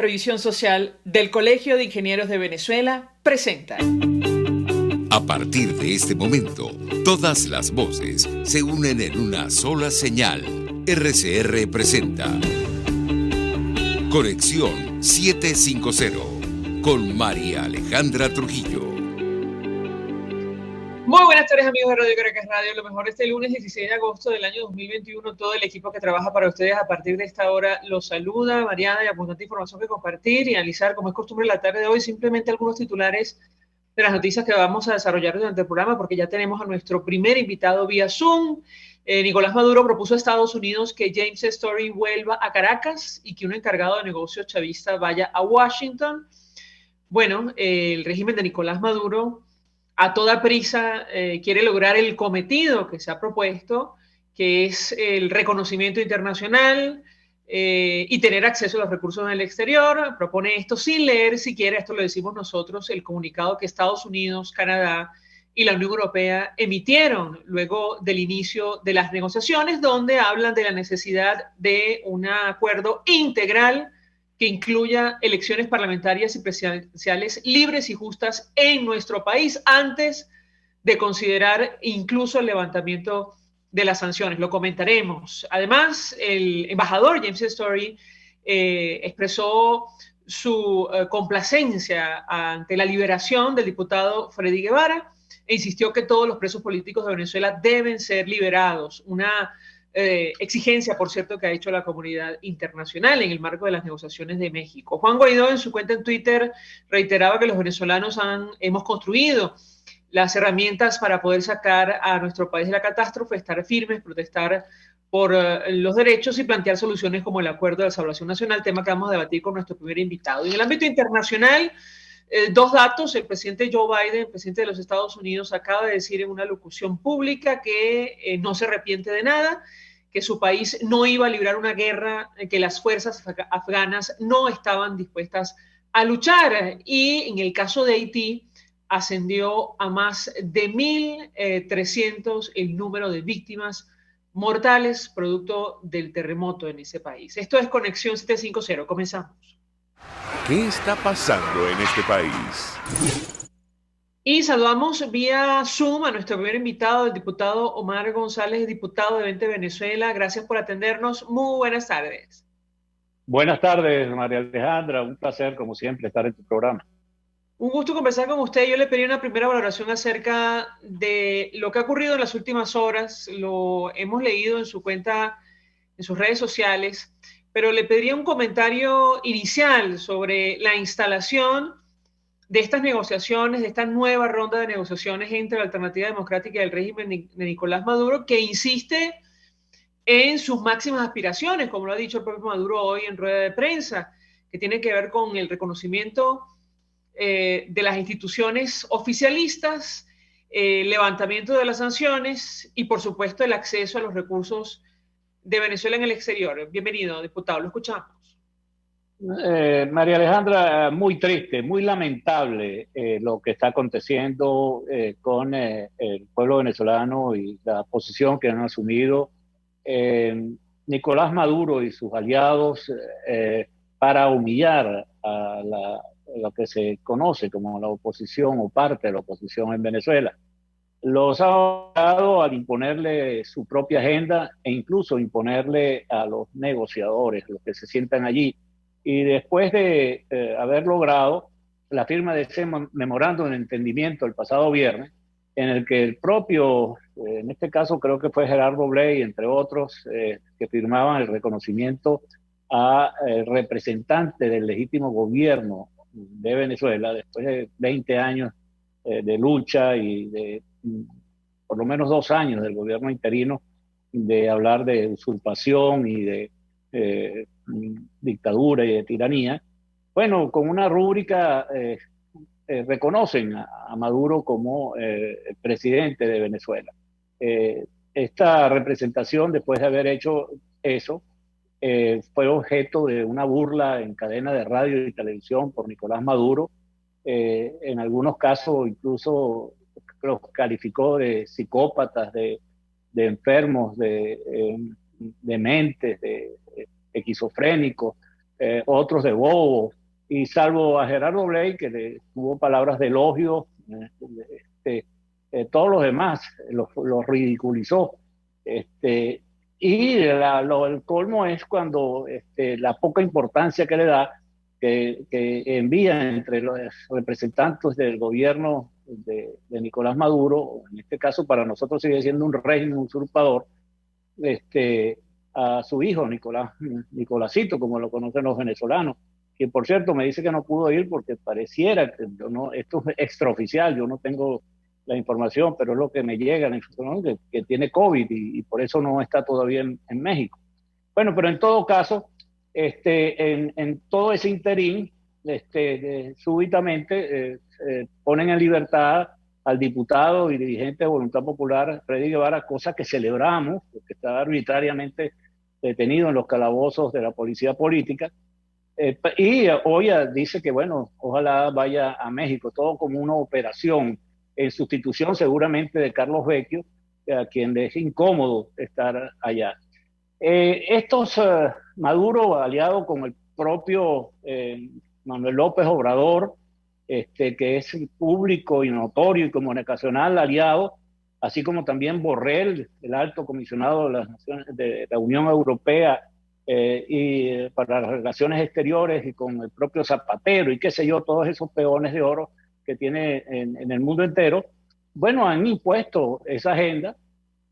Previsión Social del Colegio de Ingenieros de Venezuela presenta. A partir de este momento, todas las voces se unen en una sola señal. RCR presenta Conexión 750 con María Alejandra Trujillo. Muy buenas tardes, amigos de Radio Caracas Radio. Lo mejor este lunes 16 de agosto del año 2021. Todo el equipo que trabaja para ustedes a partir de esta hora los saluda. Mariana, y abundante información que compartir y analizar, como es costumbre la tarde de hoy, simplemente algunos titulares de las noticias que vamos a desarrollar durante el programa, porque ya tenemos a nuestro primer invitado vía Zoom. Nicolás Maduro propuso a Estados Unidos que James Story vuelva a Caracas y que un encargado de negocios chavista vaya a Washington. Bueno, el régimen de Nicolás Maduro a toda prisa quiere lograr el cometido que se ha propuesto, que es el reconocimiento internacional y tener acceso a los recursos en el exterior. Propone esto sin leer siquiera, esto lo decimos nosotros, el comunicado que Estados Unidos, Canadá y la Unión Europea emitieron luego del inicio de las negociaciones, donde hablan de la necesidad de un acuerdo integral que incluya elecciones parlamentarias y presidenciales libres y justas en nuestro país antes de considerar incluso el levantamiento de las sanciones. Lo comentaremos. Además, el embajador James Story expresó su complacencia ante la liberación del diputado Freddy Guevara e insistió que todos los presos políticos de Venezuela deben ser liberados. Una exigencia, por cierto, que ha hecho la comunidad internacional en el marco de las negociaciones de México. Juan Guaidó, en su cuenta en Twitter, reiteraba que los venezolanos hemos construido las herramientas para poder sacar a nuestro país de la catástrofe, estar firmes, protestar por los derechos y plantear soluciones como el Acuerdo de Salvación Nacional, tema que vamos a debatir con nuestro primer invitado. Y en el ámbito internacional, dos datos. El presidente Joe Biden, el presidente de los Estados Unidos, acaba de decir en una locución pública que no se arrepiente de nada, que su país no iba a librar una guerra, que las fuerzas afganas no estaban dispuestas a luchar. Y en el caso de Haití, ascendió a más de 1.300 el número de víctimas mortales producto del terremoto en ese país. Esto es Conexión 750. Comenzamos. ¿Qué está pasando en este país? Y saludamos vía Zoom a nuestro primer invitado, el diputado Omar González, diputado de 20 Venezuela. Gracias por atendernos. Muy buenas tardes. Buenas tardes, María Alejandra. Un placer, como siempre, estar en tu programa. Un gusto conversar con usted. Yo le pedí una primera valoración acerca de lo que ha ocurrido en las últimas horas. Lo hemos leído en su cuenta, en sus redes sociales, pero le pediría un comentario inicial sobre la instalación de estas negociaciones, de esta nueva ronda de negociaciones entre la Alternativa Democrática y el régimen de Nicolás Maduro, que insiste en sus máximas aspiraciones, como lo ha dicho el propio Maduro hoy en rueda de prensa, que tiene que ver con el reconocimiento de las instituciones oficialistas, levantamiento de las sanciones y, por supuesto, el acceso a los recursos de Venezuela en el exterior. Bienvenido, diputado, lo escuchamos. María Alejandra, muy triste, muy lamentable lo que está aconteciendo con el pueblo venezolano y la posición que han asumido Nicolás Maduro y sus aliados para humillar a lo que se conoce como la oposición o parte de la oposición en Venezuela. Los ha obligado al imponerle su propia agenda e incluso imponerle a los negociadores, los que se sientan allí. Y después de haber logrado la firma de ese memorándum de entendimiento el pasado viernes, en el que el propio, en este caso creo que fue Gerardo Bley, entre otros, que firmaban el reconocimiento a representante del legítimo gobierno de Venezuela, después de 20 años de lucha y de por lo menos 2 años del gobierno interino, de hablar de usurpación y de dictadura y de tiranía. Bueno, con una rúbrica reconocen a Maduro como presidente de Venezuela. Esta representación, después de haber hecho eso, fue objeto de una burla en cadena de radio y televisión por Nicolás Maduro. En algunos casos incluso los calificó de psicópatas, de enfermos, de dementes, de esquizofrénicos. otros de bobo, y salvo a Gerardo Blake, que le tuvo palabras de elogio, todos los demás los ridiculizó. Y el colmo es cuando la poca importancia que le da, que envía entre los representantes del gobierno de Nicolás Maduro, en este caso para nosotros sigue siendo un régimen usurpador, a su hijo Nicolásito, como lo conocen los venezolanos, que por cierto me dice que no pudo ir porque pareciera que esto es extraoficial, yo no tengo la información, pero es lo que me llega, la información que tiene COVID y por eso no está todavía en México. Bueno, pero en todo caso, en todo ese interín, súbitamente ponen en libertad al diputado y dirigente de Voluntad Popular, Freddy Guevara, cosa que celebramos, porque está arbitrariamente detenido en los calabozos de la policía política. Y hoy dice que, bueno, ojalá vaya a México, todo como una operación en sustitución seguramente de Carlos Vecchio, a quien le es incómodo estar allá. Maduro, aliado con el propio Manuel López Obrador, que es público y notorio y comunicacional aliado, así como también Borrell, el alto comisionado de las Naciones de la Unión Europea para las relaciones exteriores, y con el propio Zapatero y qué sé yo, todos esos peones de oro que tiene en el mundo entero, bueno, han impuesto esa agenda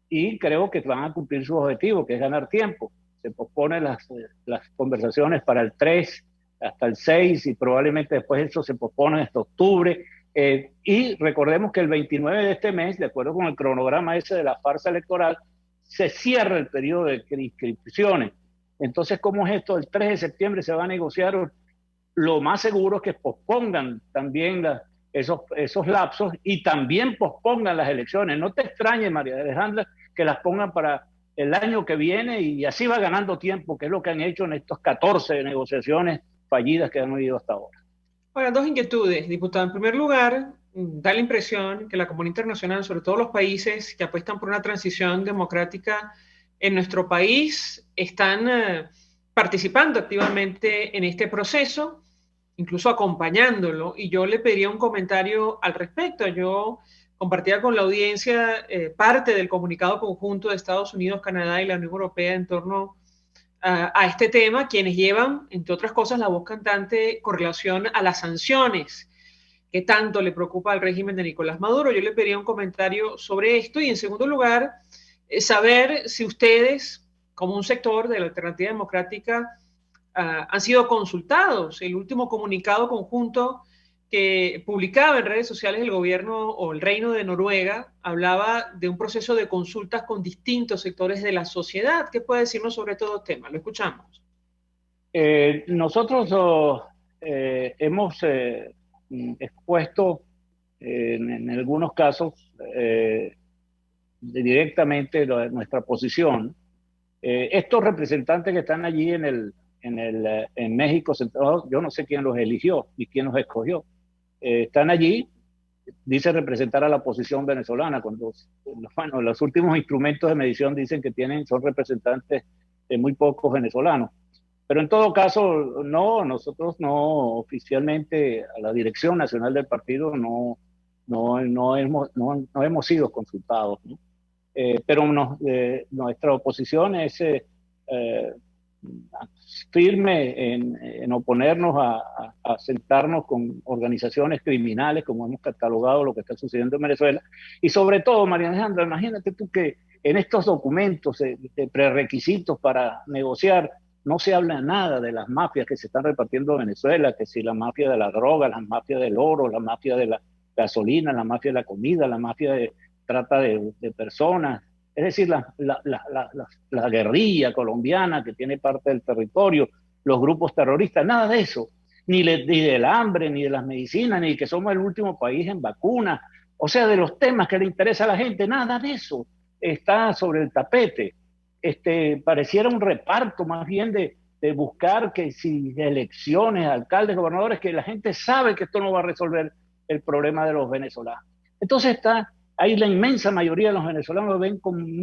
y creo que van a cumplir su objetivo, que es ganar tiempo. Se posponen las conversaciones para el 3 hasta el 6 y probablemente después eso se pospone hasta octubre. Y recordemos que el 29 de este mes, de acuerdo con el cronograma ese de la farsa electoral, se cierra el periodo de inscripciones. Entonces, ¿cómo es esto? El 3 de septiembre se va a negociar. Lo más seguro es que pospongan también esos lapsos y también pospongan las elecciones. No te extrañes, María Alejandra, que las pongan para el año que viene y así va ganando tiempo, que es lo que han hecho en estos 14 negociaciones fallidas que han habido hasta ahora. Ahora, dos inquietudes, diputado. En primer lugar, da la impresión que la comunidad internacional, sobre todo los países que apuestan por una transición democrática en nuestro país, están participando activamente en este proceso, incluso acompañándolo, y yo le pediría un comentario al respecto. Yo compartía con la audiencia parte del comunicado conjunto de Estados Unidos, Canadá y la Unión Europea en torno a este tema, quienes llevan, entre otras cosas, la voz cantante con relación a las sanciones que tanto le preocupa al régimen de Nicolás Maduro. Yo le pediría un comentario sobre esto y, en segundo lugar, saber si ustedes, como un sector de la Alternativa Democrática, han sido consultados. El último comunicado conjunto que publicaba en redes sociales el gobierno o el Reino de Noruega hablaba de un proceso de consultas con distintos sectores de la sociedad. ¿Qué puede decirnos sobre todo tema? Lo escuchamos. Nosotros hemos expuesto en algunos casos directamente nuestra posición. Estos representantes que están allí en México sentados, yo no sé quién los eligió ni quién los escogió. Están allí, dice representar a la oposición venezolana, cuando bueno, los últimos instrumentos de medición dicen que son representantes de muy pocos venezolanos. Pero en todo caso, no, nosotros no oficialmente a la dirección nacional del partido no hemos sido consultados, ¿no? Pero nuestra oposición es firme en oponernos a sentarnos con organizaciones criminales, como hemos catalogado lo que está sucediendo en Venezuela. Y sobre todo, María Alejandra, imagínate tú que en estos documentos de prerequisitos para negociar no se habla nada de las mafias que se están repartiendo en Venezuela, que si la mafia de la droga, la mafia del oro, la mafia de la gasolina, la mafia de la comida, la mafia de trata de personas. Es decir, la guerrilla colombiana que tiene parte del territorio, los grupos terroristas, nada de eso, ni del hambre, ni de las medicinas, ni que somos el último país en vacunas, o sea, de los temas que le interesa a la gente, nada de eso está sobre el tapete. Pareciera un reparto más bien de buscar que si elecciones, alcaldes, gobernadores, que la gente sabe que esto no va a resolver el problema de los venezolanos. Entonces ahí la inmensa mayoría de los venezolanos lo ven con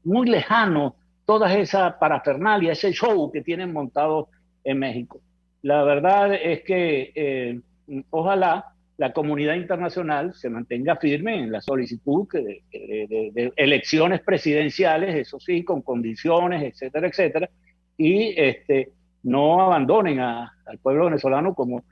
muy lejano toda esa parafernalia, ese show que tienen montado en México. La verdad es que ojalá la comunidad internacional se mantenga firme en la solicitud de elecciones presidenciales, eso sí, con condiciones, etcétera, etcétera, y no abandonen al pueblo venezolano, como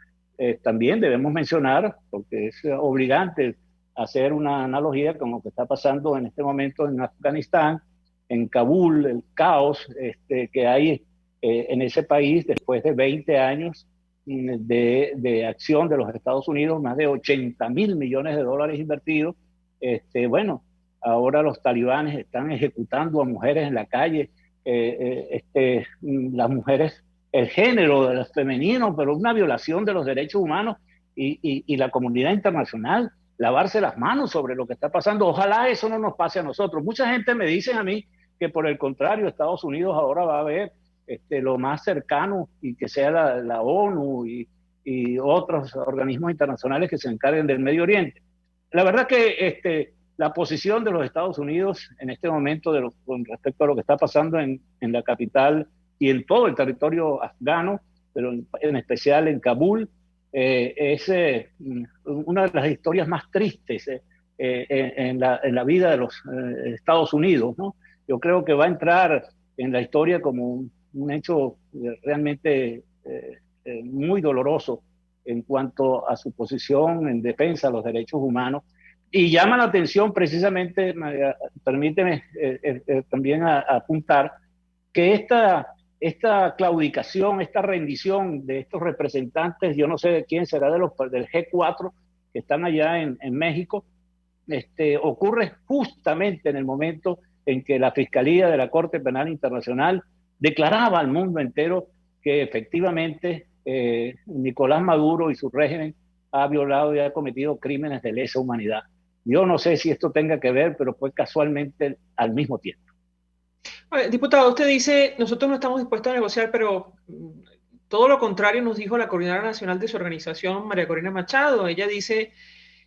también debemos mencionar, porque es obligante hacer una analogía con lo que está pasando en este momento en Afganistán, en Kabul, el caos que hay en ese país después de 20 años de acción de los Estados Unidos, más de 80.000 millones de dólares invertidos. Bueno, ahora los talibanes están ejecutando a mujeres en la calle, las mujeres, el género femenino, pero una violación de los derechos humanos y la comunidad internacional lavarse las manos sobre lo que está pasando. Ojalá eso no nos pase a nosotros. Mucha gente me dice a mí que por el contrario, Estados Unidos ahora va a ver lo más cercano y que sea la ONU y otros organismos internacionales que se encarguen del Medio Oriente. La verdad que la posición de los Estados Unidos en este momento con respecto a lo que está pasando en la capital y en todo el territorio afgano, pero en especial en Kabul, es una de las historias más tristes en la vida de los Estados Unidos, ¿no? Yo creo que va a entrar en la historia como un hecho realmente muy doloroso en cuanto a su posición en defensa de los derechos humanos. Y llama la atención precisamente, permíteme también apuntar, que esta claudicación, esta rendición de estos representantes, yo no sé de quién será del G4 que están allá en México, ocurre justamente en el momento en que la Fiscalía de la Corte Penal Internacional declaraba al mundo entero que efectivamente Nicolás Maduro y su régimen ha violado y ha cometido crímenes de lesa humanidad. Yo no sé si esto tenga que ver, pero fue casualmente al mismo tiempo. Diputado, usted dice, nosotros no estamos dispuestos a negociar, pero todo lo contrario nos dijo la coordinadora nacional de su organización, María Corina Machado. Ella dice,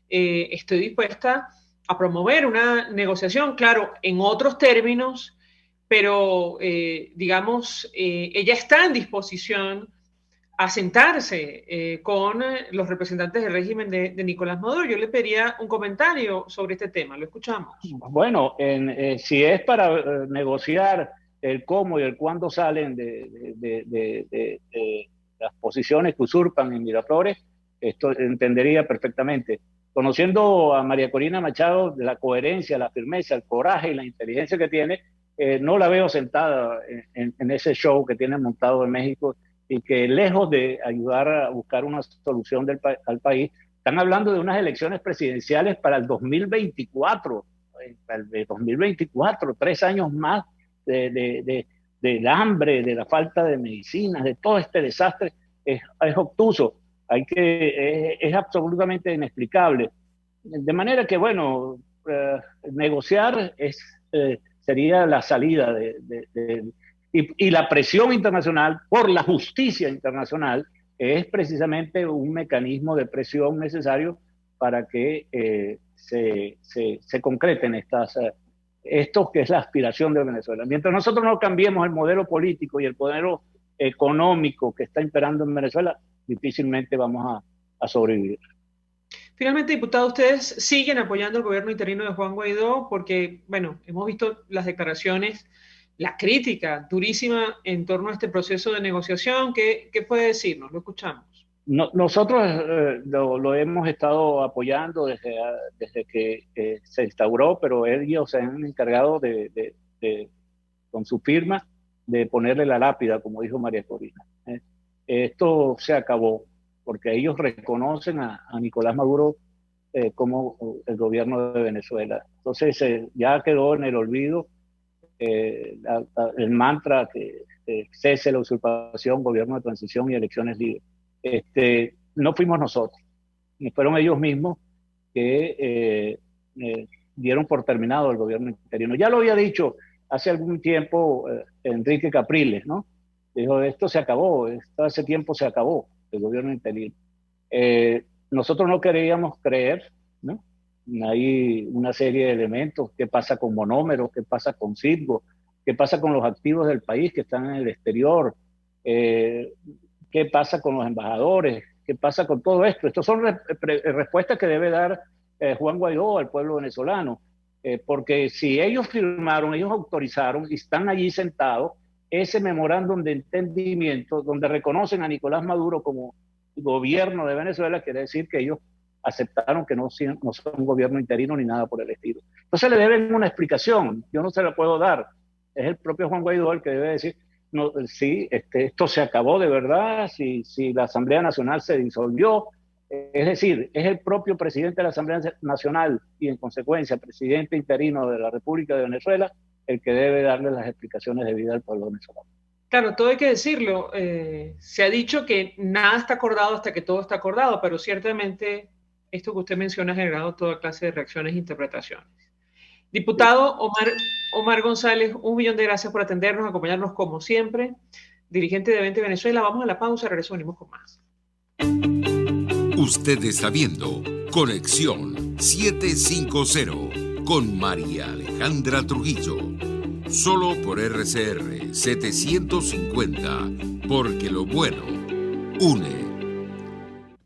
estoy dispuesta a promover una negociación, claro, en otros términos, pero digamos, ella está en disposición a sentarse con los representantes del régimen de Nicolás Maduro. Yo le pediría un comentario sobre este tema. Lo escuchamos. Bueno, si es para negociar el cómo y el cuándo salen de las posiciones que usurpan en Miraflores, esto entendería perfectamente. Conociendo a María Corina Machado, de la coherencia, la firmeza, el coraje y la inteligencia que tiene, no la veo sentada en ese show que tiene montado en México, y que lejos de ayudar a buscar una solución al país, están hablando de unas elecciones presidenciales para el 2024, el 2024, 3 años más del hambre, de la falta de medicinas, de todo este desastre, es obtuso, es absolutamente inexplicable. De manera que, bueno, negociar sería la salida y la presión internacional por la justicia internacional es precisamente un mecanismo de presión necesario para que se concreten esto que es la aspiración de Venezuela. Mientras nosotros no cambiemos el modelo político y el modelo económico que está imperando en Venezuela, difícilmente vamos a sobrevivir. Finalmente, diputado, ustedes siguen apoyando el gobierno interino de Juan Guaidó porque, bueno, hemos visto las declaraciones, la crítica durísima en torno a este proceso de negociación. ¿Qué puede decirnos? Lo escuchamos. Nosotros lo hemos estado apoyando desde que se instauró, pero ellos se han encargado con su firma, de ponerle la lápida, como dijo María Corina. Esto se acabó, porque ellos reconocen a Nicolás Maduro como el gobierno de Venezuela. Entonces ya quedó en el olvido el mantra que cese la usurpación, gobierno de transición y elecciones libres. No fuimos nosotros, ni fueron ellos mismos que dieron por terminado el gobierno interino. Ya lo había dicho hace algún tiempo Enrique Capriles, ¿no? Dijo, esto se acabó, hace tiempo se acabó el gobierno interino. Nosotros no queríamos creer, ¿no? Hay una serie de elementos, qué pasa con monómeros, qué pasa con Citgo, ¿Qué pasa con los activos del país que están en el exterior? ¿Qué pasa con los embajadores? ¿Qué pasa con todo esto? Estas son respuestas que debe dar Juan Guaidó al pueblo venezolano, porque si ellos firmaron, ellos autorizaron y están allí sentados, ese memorándum de entendimiento donde reconocen a Nicolás Maduro como gobierno de Venezuela, quiere decir que ellos aceptaron que no son un gobierno interino ni nada por el estilo. Entonces le deben una explicación, yo no se la puedo dar, es el propio Juan Guaidó el que debe decir, no, sí, esto se acabó de verdad, si la Asamblea Nacional se disolvió, es decir, es el propio presidente de la Asamblea Nacional y en consecuencia presidente interino de la República de Venezuela el que debe darle las explicaciones debidas al pueblo venezolano. Claro, todo hay que decirlo. Se ha dicho que nada está acordado hasta que todo está acordado, pero ciertamente esto que usted menciona ha generado toda clase de reacciones e interpretaciones. Diputado Omar González, 1.000.000 de gracias por atendernos, acompañarnos como siempre. Dirigente de 20 Venezuela, vamos a la pausa, regreso, venimos con más. Usted está viendo Conexión 750 con María Alejandra Trujillo. Solo por RCR 750, porque lo bueno une.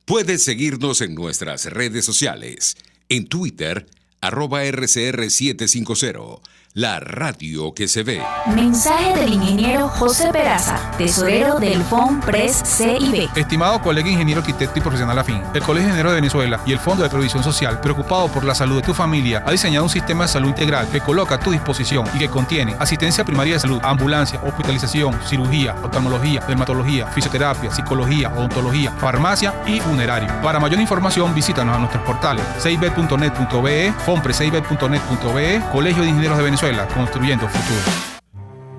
Puedes seguirnos en nuestras redes sociales. En Twitter, @RCR750, la radio que se ve. Mensaje del ingeniero José Peraza, tesorero del FONPRES CIB. Estimado colega ingeniero arquitecto y profesional afín, el Colegio de Ingenieros de Venezuela y el Fondo de Previsión Social, preocupado por la salud de tu familia, ha diseñado un sistema de salud integral que coloca a tu disposición y que contiene asistencia primaria de salud, ambulancia, hospitalización, cirugía, oftalmología, dermatología, fisioterapia, psicología, odontología, farmacia y funerario. Para mayor información, visítanos a nuestros portales cib.net.be, fonprescib.net.be, Colegio de Ingenieros de Venezuela, construyendo futuro.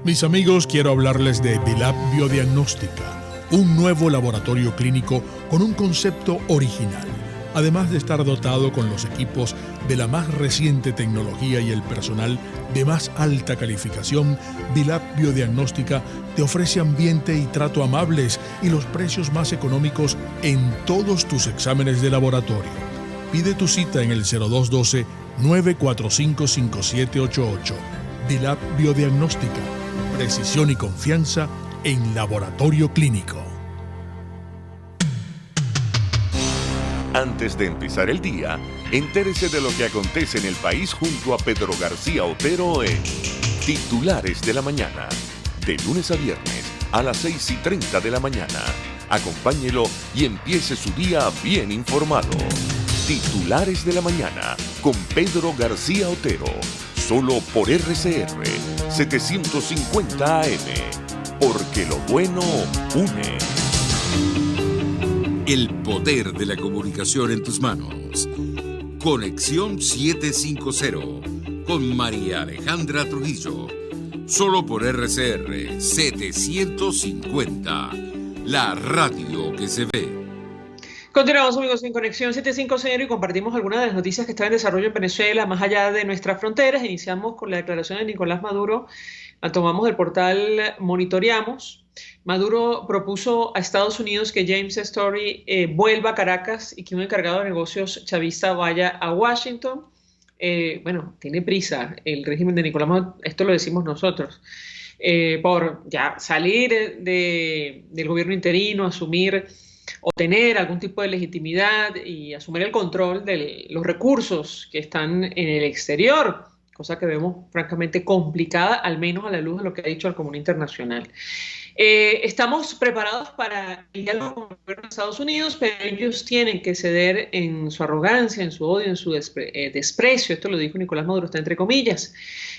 Mis amigos, quiero hablarles de Bilab Biodiagnóstica, un nuevo laboratorio clínico con un concepto original. Además de estar dotado con los equipos de la más reciente tecnología y el personal de más alta calificación, Bilab Biodiagnóstica te ofrece ambiente y trato amables y los precios más económicos en todos tus exámenes de laboratorio. Pide tu cita en el 0212-945-5788. Bilab Biodiagnóstica. Precisión y confianza en laboratorio clínico. Antes de empezar el día, entérese de lo que acontece en el país junto a Pedro García Otero en Titulares de la Mañana. De lunes a viernes a las 6:30 de la mañana. Acompáñelo y empiece su día bien informado. Titulares de la Mañana con Pedro García Otero. Solo por RCR 750 AM. Porque lo bueno une. El poder de la comunicación en tus manos. Conexión 750 con María Alejandra Trujillo. Solo por RCR 750. La radio que se ve. Continuamos, amigos, en Conexión 750 y compartimos algunas de las noticias que están en desarrollo en Venezuela, más allá de nuestras fronteras. Iniciamos con la declaración de Nicolás Maduro. La tomamos del portal Monitoreamos. Maduro propuso a Estados Unidos que James Story vuelva a Caracas y que un encargado de negocios chavista vaya a Washington. Bueno, tiene prisa el régimen de Nicolás Maduro, esto lo decimos nosotros, por ya salir del gobierno interino, asumir o tener algún tipo de legitimidad y asumir el control de los recursos que están en el exterior, cosa que vemos francamente complicada, al menos a la luz de lo que ha dicho el Común Internacional. Estamos preparados para el diálogo con el gobierno de Estados Unidos, pero ellos tienen que ceder en su arrogancia, en su odio, en su desprecio. Esto lo dijo Nicolás Maduro, está entre comillas.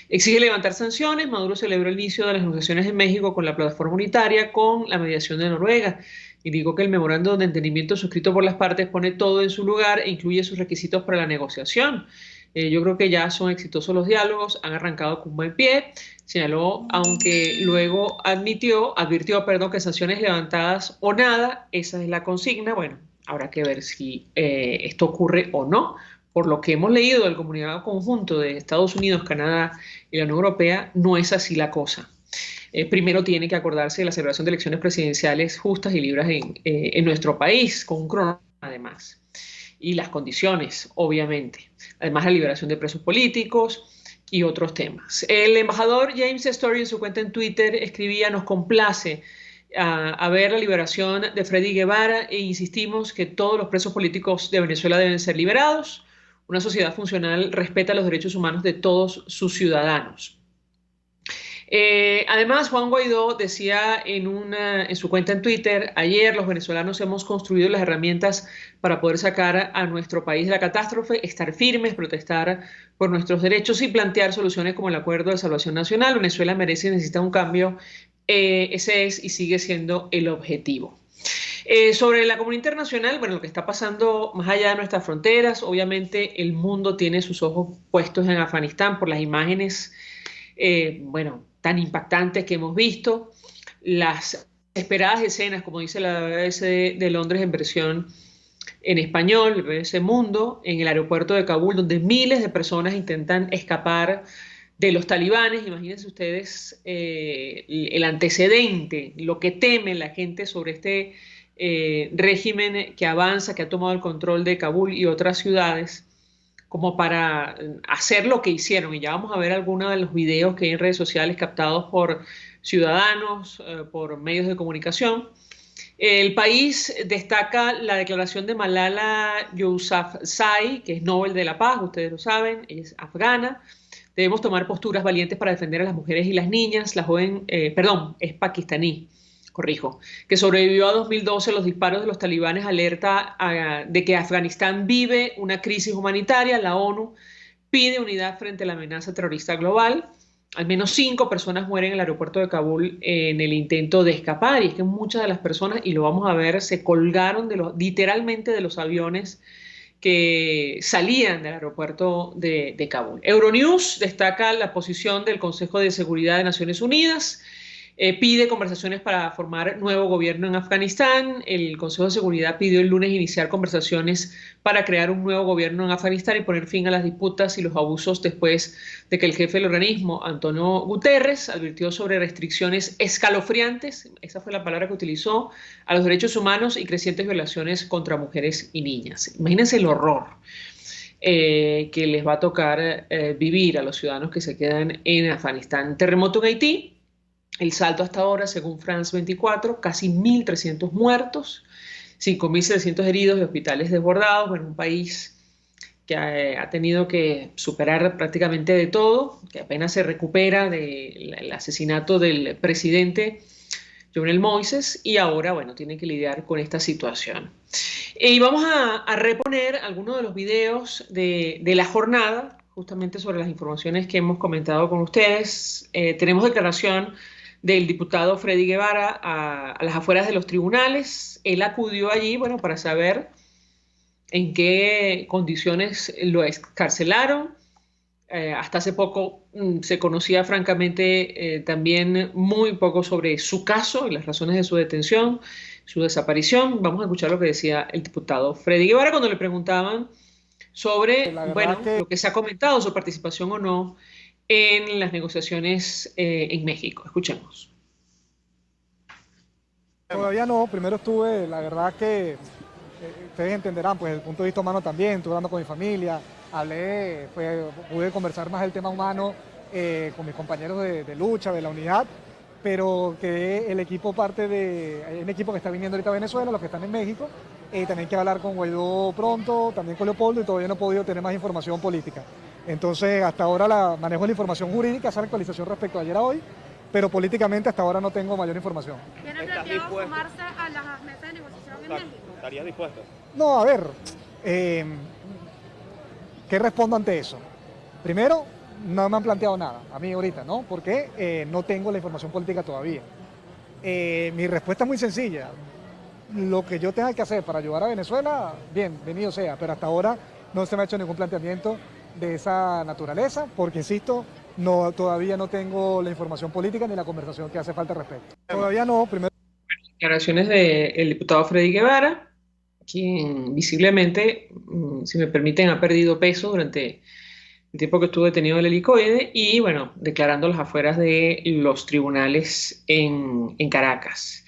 Exige levantar sanciones. Maduro celebró el inicio de las negociaciones en México con la plataforma unitaria con la mediación de Noruega. Y digo que el memorándum de entendimiento suscrito por las partes pone todo en su lugar e incluye sus requisitos para la negociación. Yo creo que ya son exitosos los diálogos, han arrancado con buen pie. Señaló, aunque luego advirtió, que sanciones levantadas o nada, esa es la consigna. Bueno, habrá que ver si esto ocurre o no. Por lo que hemos leído del comunicado conjunto de Estados Unidos, Canadá y la Unión Europea, no es así la cosa. Primero tiene que acordarse de la celebración de elecciones presidenciales justas y libres en nuestro país, con un cronograma además. Y las condiciones, obviamente. Además, la liberación de presos políticos, y otros temas. El embajador James Story en su cuenta en Twitter escribía: nos complace a ver la liberación de Freddy Guevara e insistimos que todos los presos políticos de Venezuela deben ser liberados. Una sociedad funcional respeta los derechos humanos de todos sus ciudadanos. Además, Juan Guaidó decía en su cuenta en Twitter: ayer los venezolanos hemos construido las herramientas para poder sacar a nuestro país de la catástrofe, estar firmes, protestar por nuestros derechos y plantear soluciones como el Acuerdo de Salvación Nacional. Venezuela merece y necesita un cambio. Ese es y sigue siendo el objetivo. Sobre la comunidad internacional, bueno, lo que está pasando más allá de nuestras fronteras, obviamente el mundo tiene sus ojos puestos en Afganistán por las imágenes, bueno, tan impactantes que hemos visto, las esperadas escenas, como dice la BBC de Londres en versión en español, BBC Mundo, en el aeropuerto de Kabul, donde miles de personas intentan escapar de los talibanes. Imagínense ustedes el antecedente, lo que teme la gente sobre este régimen que avanza, que ha tomado el control de Kabul y otras ciudades, como para hacer lo que hicieron. Y ya vamos a ver algunos de los videos que hay en redes sociales captados por ciudadanos, por medios de comunicación. El país destaca la declaración de Malala Yousafzai, que es Nobel de la Paz, ustedes lo saben, ella es afgana. Debemos tomar posturas valientes para defender a las mujeres y las niñas. La joven, es pakistaní, corrijo, que sobrevivió a 2012 los disparos de los talibanes, alerta de que Afganistán vive una crisis humanitaria. La ONU pide unidad frente a la amenaza terrorista global. Al menos 5 personas mueren en el aeropuerto de Kabul en el intento de escapar, y es que muchas de las personas, y lo vamos a ver, se colgaron literalmente de los aviones que salían del aeropuerto de Kabul. Euronews destaca la posición del Consejo de Seguridad de Naciones Unidas, pide conversaciones para formar nuevo gobierno en Afganistán. El Consejo de Seguridad pidió el lunes iniciar conversaciones para crear un nuevo gobierno en Afganistán y poner fin a las disputas y los abusos después de que el jefe del organismo, Antonio Guterres, advirtió sobre restricciones escalofriantes, esa fue la palabra que utilizó, a los derechos humanos y crecientes violaciones contra mujeres y niñas. Imagínense el horror que les va a tocar vivir a los ciudadanos que se quedan en Afganistán. Terremoto en Haití. El saldo hasta ahora, según France 24, casi 1.300 muertos, 5.700 heridos y hospitales desbordados. En un país que ha tenido que superar prácticamente de todo, que apenas se recupera del asesinato del presidente Jovenel Moïse, y ahora, bueno, tiene que lidiar con esta situación. Y vamos a reponer algunos de los videos de la jornada, justamente sobre las informaciones que hemos comentado con ustedes. Tenemos declaración del diputado Freddy Guevara a las afueras de los tribunales. Él acudió allí, bueno, para saber en qué condiciones lo excarcelaron. Hasta hace poco se conocía francamente también muy poco sobre su caso y las razones de su detención, su desaparición. Vamos a escuchar lo que decía el diputado Freddy Guevara cuando le preguntaban sobre, bueno, lo que se ha comentado, su participación o no en las negociaciones en México. Escuchemos. Todavía no, primero estuve, la verdad que ustedes entenderán, pues desde el punto de vista humano también, estuve hablando con mi familia, hablé, pude conversar más del tema humano con mis compañeros de lucha, de la unidad, pero que el equipo hay un equipo que está viniendo ahorita a Venezuela, los que están en México, también hay que hablar con Guaidó pronto, también con Leopoldo, y todavía no he podido tener más información política. Entonces, hasta ahora manejo la información jurídica, esa actualización respecto a ayer a hoy, pero políticamente hasta ahora no tengo mayor información. ¿Tiene planteado sumarse a las mesas de negociación en México? ¿Estarías dispuesto? No, a ver, ¿qué respondo ante eso? Primero, no me han planteado nada, a mí ahorita, ¿no? Porque no tengo la información política todavía. Mi respuesta es muy sencilla. Lo que yo tenga que hacer para ayudar a Venezuela, bienvenido sea, pero hasta ahora no se me ha hecho ningún planteamiento de esa naturaleza, porque insisto, todavía no tengo la información política ni la conversación que hace falta al respecto. Todavía no, primero. Declaraciones del diputado Freddy Guevara, quien visiblemente, si me permiten, ha perdido peso durante el tiempo que estuvo detenido el helicoide, y bueno, declarando las afueras de los tribunales en Caracas.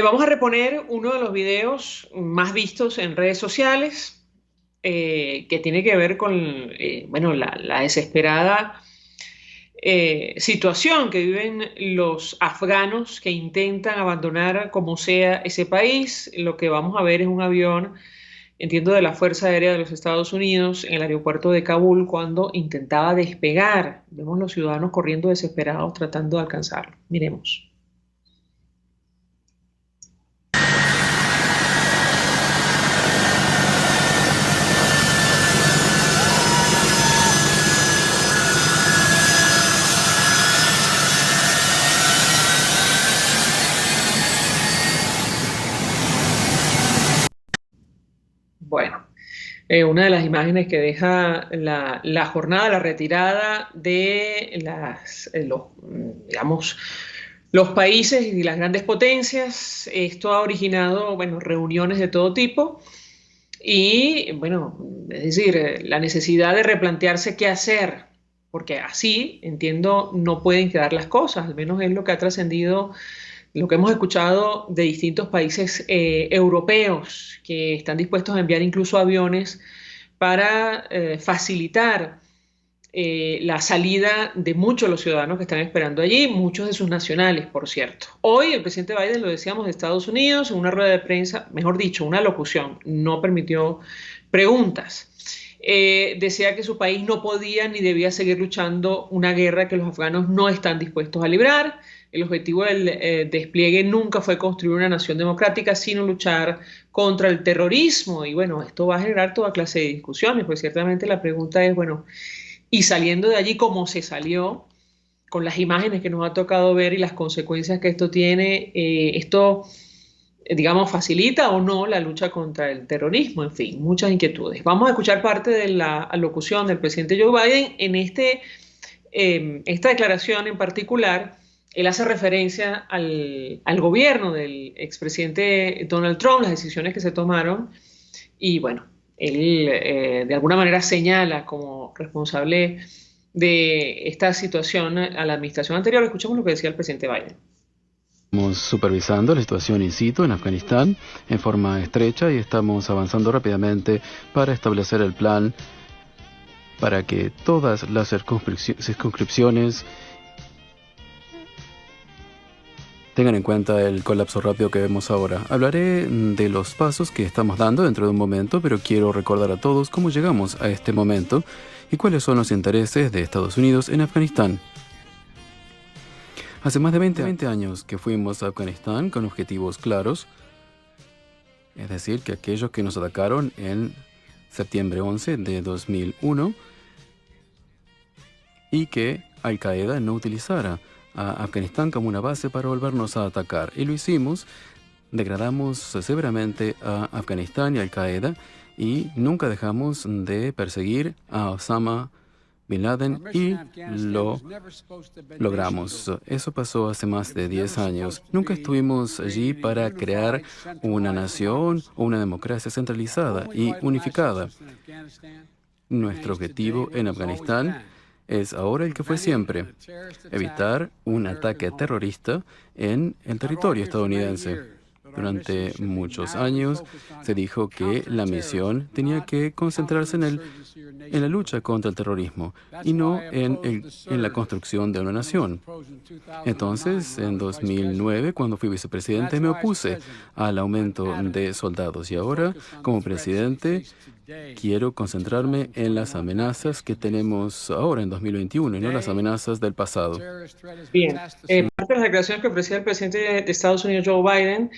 Vamos a reponer uno de los videos más vistos en redes sociales, que tiene que ver con bueno, la desesperada situación que viven los afganos que intentan abandonar como sea ese país. Lo que vamos a ver es un avión, entiendo, de la Fuerza Aérea de los Estados Unidos en el aeropuerto de Kabul cuando intentaba despegar. Vemos los ciudadanos corriendo desesperados tratando de alcanzarlo. Miremos. Bueno, una de las imágenes que deja la jornada, la retirada de los países y las grandes potencias. Esto ha originado, bueno, reuniones de todo tipo y, bueno, es decir, la necesidad de replantearse qué hacer, porque así, entiendo, no pueden quedar las cosas, al menos es lo que ha trascendido, lo que hemos escuchado de distintos países europeos que están dispuestos a enviar incluso aviones para facilitar la salida de muchos de los ciudadanos que están esperando allí, muchos de sus nacionales, por cierto. Hoy el presidente Biden, lo decíamos, de Estados Unidos, en una rueda de prensa, mejor dicho, una locución, no permitió preguntas. Decía que su país no podía ni debía seguir luchando una guerra que los afganos no están dispuestos a librar. El objetivo del despliegue nunca fue construir una nación democrática, sino luchar contra el terrorismo. Y bueno, esto va a generar toda clase de discusiones, pues ciertamente la pregunta es, bueno, y saliendo de allí como se salió, con las imágenes que nos ha tocado ver y las consecuencias que esto tiene, esto, digamos, facilita o no la lucha contra el terrorismo, en fin, muchas inquietudes. Vamos a escuchar parte de la alocución del presidente Joe Biden en esta declaración en particular. Él hace referencia al gobierno del expresidente Donald Trump, las decisiones que se tomaron, y bueno, él de alguna manera señala como responsable de esta situación a la administración anterior. Escuchemos lo que decía el presidente Biden. Estamos supervisando la situación in situ en Afganistán en forma estrecha y estamos avanzando rápidamente para establecer el plan para que todas las circunscripciones tengan en cuenta el colapso rápido que vemos ahora. Hablaré de los pasos que estamos dando dentro de un momento, pero quiero recordar a todos cómo llegamos a este momento y cuáles son los intereses de Estados Unidos en Afganistán. Hace más de 20 años que fuimos a Afganistán con objetivos claros, es decir, que aquellos que nos atacaron en septiembre 11 de 2001 y que Al-Qaeda no utilizara a Afganistán como una base para volvernos a atacar. Y lo hicimos, degradamos severamente a Afganistán y Al-Qaeda y nunca dejamos de perseguir a Osama Bin Laden y lo logramos. Eso pasó hace más de 10 años. Nunca estuvimos allí para crear una nación o una democracia centralizada y unificada. Nuestro objetivo en Afganistán es ahora el que fue siempre: evitar un ataque terrorista en el territorio estadounidense. Durante muchos años se dijo que la misión tenía que concentrarse en la lucha contra el terrorismo y no en la construcción de una nación. Entonces, en 2009, cuando fui vicepresidente, me opuse al aumento de soldados y ahora, como presidente, quiero concentrarme en las amenazas que tenemos ahora en 2021 y no las amenazas del pasado. Bien, parte de las declaraciones que ofrecía el presidente de Estados Unidos, Joe Biden,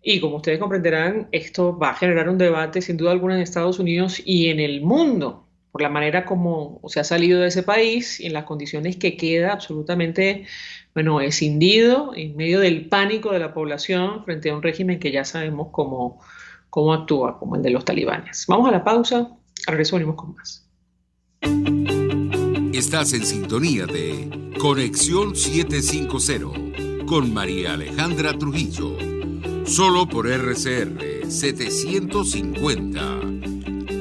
y como ustedes comprenderán, esto va a generar un debate sin duda alguna en Estados Unidos y en el mundo, por la manera como se ha salido de ese país y en las condiciones que queda absolutamente, bueno, escindido en medio del pánico de la población frente a un régimen que ya sabemos cómo actúa, como el de los talibanes. Vamos a la pausa, al regreso venimos con más. Estás en sintonía de Conexión 750 con María Alejandra Trujillo, solo por RCR 750,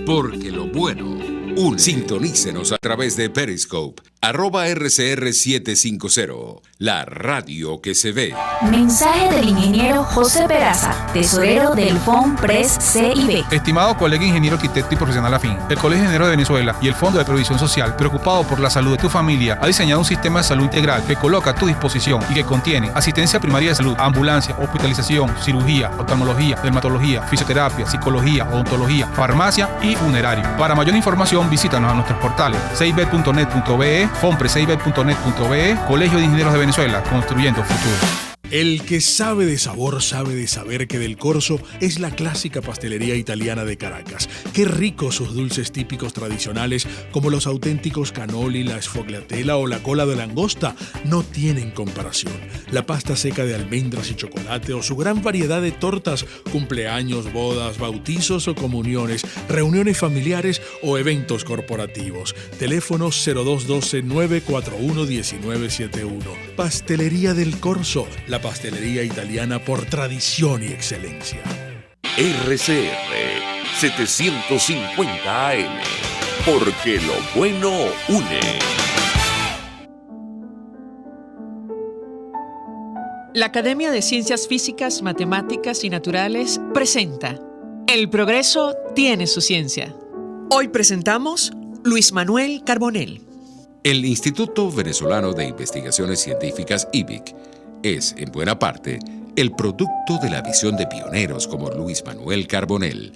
porque lo bueno une. Sintonícenos a través de Periscope @RCR750, la radio que se ve. Mensaje del ingeniero José Peraza, tesorero del FONPRES CIB. Estimado colega ingeniero arquitecto y profesional afín, el Colegio de Ingenieros de Venezuela y el Fondo de Previsión Social, preocupado por la salud de tu familia, ha diseñado un sistema de salud integral que coloca a tu disposición y que contiene asistencia primaria de salud, ambulancia, hospitalización, cirugía, oftalmología, dermatología, fisioterapia, psicología, odontología, farmacia y funerario. Para mayor información, visítanos a nuestros portales cib.net.be, fonprescib.net.be, Colegio de Ingenieros de Venezuela, construyendo futuro. El que sabe de sabor sabe de saber que Del Corso es la clásica pastelería italiana de Caracas. Qué ricos sus dulces típicos tradicionales, como los auténticos cannoli, la sfogliatella o la cola de langosta, no tienen comparación. La pasta seca de almendras y chocolate o su gran variedad de tortas, cumpleaños, bodas, bautizos o comuniones, reuniones familiares o eventos corporativos. Teléfono 0212-941-1971. Pastelería Del Corso, la pastelería italiana por tradición y excelencia. RCR 750 AM, porque lo bueno une. La Academia de Ciencias Físicas, Matemáticas y Naturales presenta El progreso tiene su ciencia. Hoy presentamos Luis Manuel Carbonell. El Instituto Venezolano de Investigaciones Científicas, IBIC, es, en buena parte, el producto de la visión de pioneros como Luis Manuel Carbonell,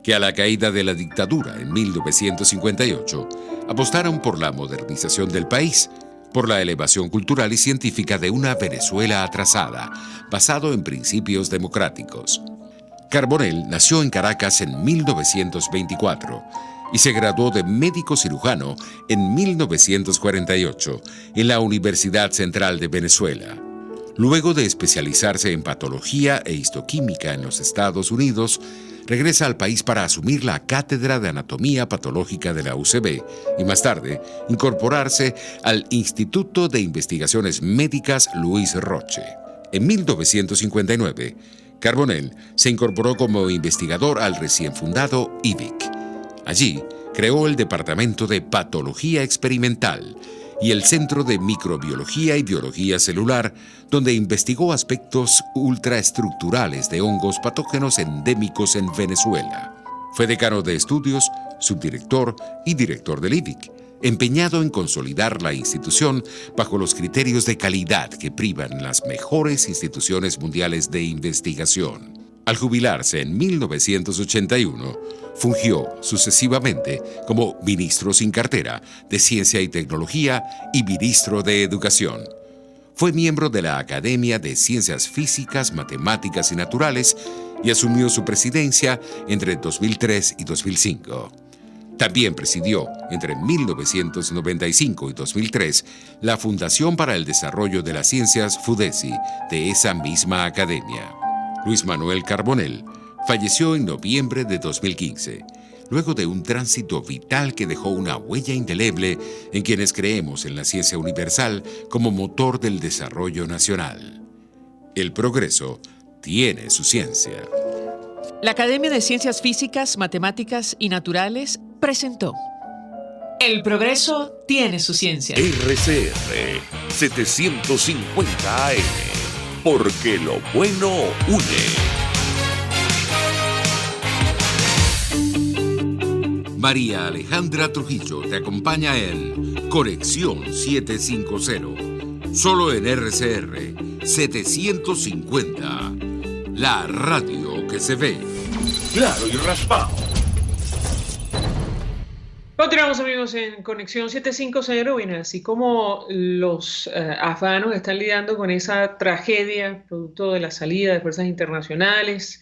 que a la caída de la dictadura en 1958 apostaron por la modernización del país, por la elevación cultural y científica de una Venezuela atrasada, basado en principios democráticos. Carbonell nació en Caracas en 1924 y se graduó de médico cirujano en 1948 en la Universidad Central de Venezuela. Luego de especializarse en patología e histoquímica en los Estados Unidos, regresa al país para asumir la cátedra de anatomía patológica de la UCB y más tarde incorporarse al Instituto de Investigaciones Médicas Luis Roche. En 1959, Carbonell se incorporó como investigador al recién fundado IBIC. Allí creó el Departamento de Patología Experimental y el Centro de Microbiología y Biología Celular, donde investigó aspectos ultraestructurales de hongos patógenos endémicos en Venezuela. Fue decano de estudios, subdirector y director del IBIC, empeñado en consolidar la institución bajo los criterios de calidad que privan las mejores instituciones mundiales de investigación. Al jubilarse en 1981, fungió sucesivamente como ministro sin cartera de Ciencia y Tecnología y ministro de Educación. Fue miembro de la Academia de Ciencias Físicas, Matemáticas y Naturales y asumió su presidencia entre 2003 y 2005. También presidió, entre 1995 y 2003, la Fundación para el Desarrollo de las Ciencias FUDESI de esa misma academia. Luis Manuel Carbonell falleció en noviembre de 2015, luego de un tránsito vital que dejó una huella indeleble en quienes creemos en la ciencia universal como motor del desarrollo nacional. El progreso tiene su ciencia. La Academia de Ciencias Físicas, Matemáticas y Naturales presentó El progreso tiene su ciencia. RCR 750 AM, porque lo bueno une. María Alejandra Trujillo te acompaña en Conexión 750, solo en RCR 750, la radio que se ve. Claro y raspado. Continuamos, amigos, en Conexión 750. Bueno, así como los afganos están lidiando con esa tragedia producto de la salida de fuerzas internacionales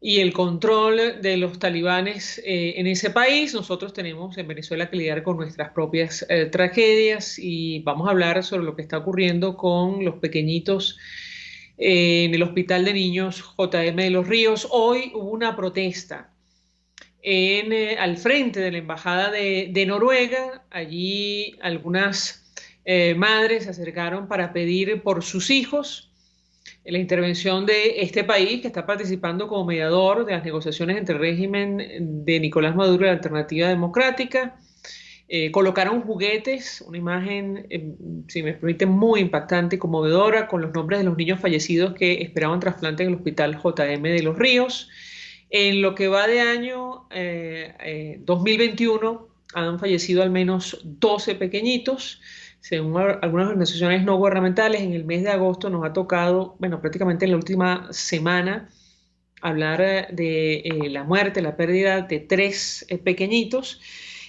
y el control de los talibanes en ese país, nosotros tenemos en Venezuela que lidiar con nuestras propias tragedias, y vamos a hablar sobre lo que está ocurriendo con los pequeñitos en el Hospital de Niños JM de los Ríos. Hoy hubo una protesta al frente de la Embajada de Noruega. Allí algunas madres se acercaron para pedir por sus hijos la intervención de este país, que está participando como mediador de las negociaciones entre el régimen de Nicolás Maduro y la Alternativa Democrática, Colocaron juguetes, una imagen, si me permite, muy impactante y conmovedora, con los nombres de los niños fallecidos que esperaban trasplante en el Hospital JM de Los Ríos. En lo que va de año 2021 han fallecido al menos 12 pequeñitos. Según algunas organizaciones no gubernamentales, en el mes de agosto nos ha tocado, bueno, prácticamente en la última semana, hablar de la muerte, la pérdida de 3 pequeñitos.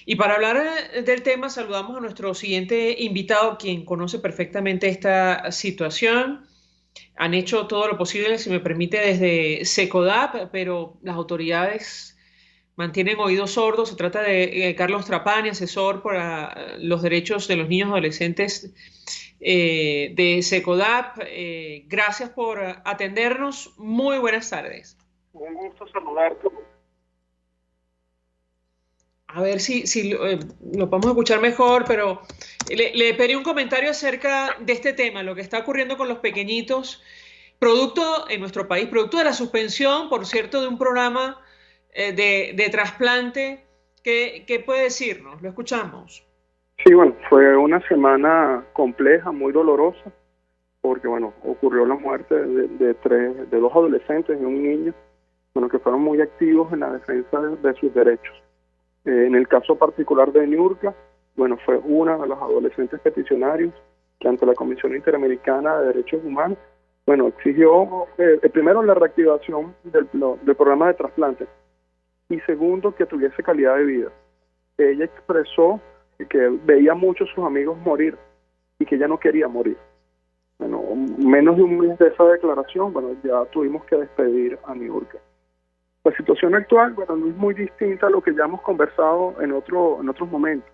Y para hablar del tema, saludamos a nuestro siguiente invitado, quien conoce perfectamente esta situación. Han hecho todo lo posible, si me permite, desde SECODAP, pero las autoridades mantienen oídos sordos. Se trata de Carlos Trapani, asesor para los derechos de los niños y adolescentes de SECODAP. Gracias por atendernos. Muy buenas tardes. Un gusto saludarte. A ver si lo podemos escuchar mejor, pero le pedí un comentario acerca de este tema, lo que está ocurriendo con los pequeñitos, producto en nuestro país, producto de la suspensión, por cierto, de un programa de trasplante. ¿Qué puede decirnos? Lo escuchamos. Sí, bueno, fue una semana compleja, muy dolorosa, porque bueno, ocurrió la muerte de 2 adolescentes y un niño, bueno, que fueron muy activos en la defensa de sus derechos. En el caso particular de Niurka, bueno, fue una de los adolescentes peticionarios que ante la Comisión Interamericana de Derechos Humanos, bueno, exigió primero la reactivación del programa de trasplante y segundo, que tuviese calidad de vida. Ella expresó que veía mucho a sus amigos morir y que ella no quería morir. Bueno, menos de un mes de esa declaración, bueno, ya tuvimos que despedir a Niurka. La situación actual, bueno, no es muy distinta a lo que ya hemos conversado en otros momentos.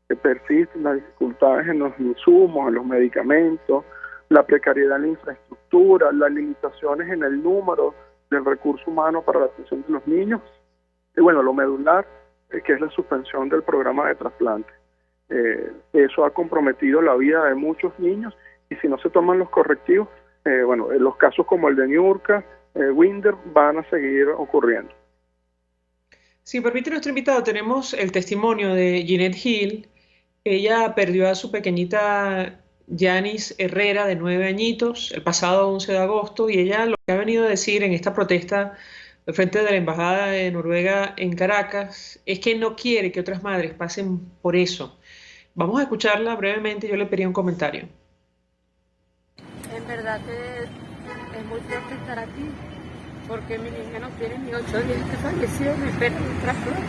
Que persisten las dificultades en los insumos, en los medicamentos, la precariedad en la infraestructura, las limitaciones en el número del recurso humano para la atención de los niños. Y bueno, lo medular, que es la suspensión del programa de trasplante. Eso ha comprometido la vida de muchos niños y si no se toman los correctivos, bueno, en los casos como el de Niurka, Winder, van a seguir ocurriendo. Si permite nuestro invitado, tenemos el testimonio de Ginette Hill. Ella perdió a su pequeñita Yanis Herrera, de 9 añitos, el pasado 11 de agosto, y ella lo que ha venido a decir en esta protesta al frente de la Embajada de Noruega en Caracas es que no quiere que otras madres pasen por eso. Vamos a escucharla brevemente, yo le pedí un comentario. En verdad que es muy fuerte estar aquí, porque mi niña no tiene ni 8 días que falleció, me espera un trasplante.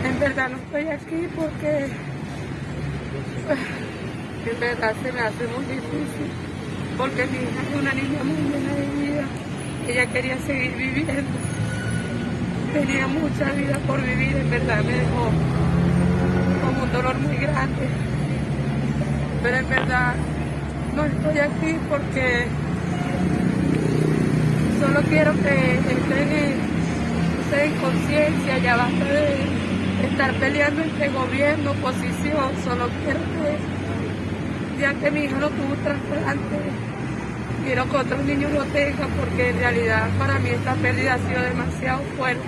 En verdad no estoy aquí porque en verdad se me hace muy difícil, porque mi hija es una niña muy llena de vida, ella quería seguir viviendo, tenía mucha vida por vivir, en verdad me dejó como un dolor muy grande, pero en verdad no estoy aquí porque solo quiero que estén en conciencia, ya basta de estar peleando entre gobierno, oposición, solo quiero que, ya que mi hija no tuvo trasplante, quiero que otros niños lo tengan, porque en realidad para mí esta pérdida ha sido demasiado fuerte.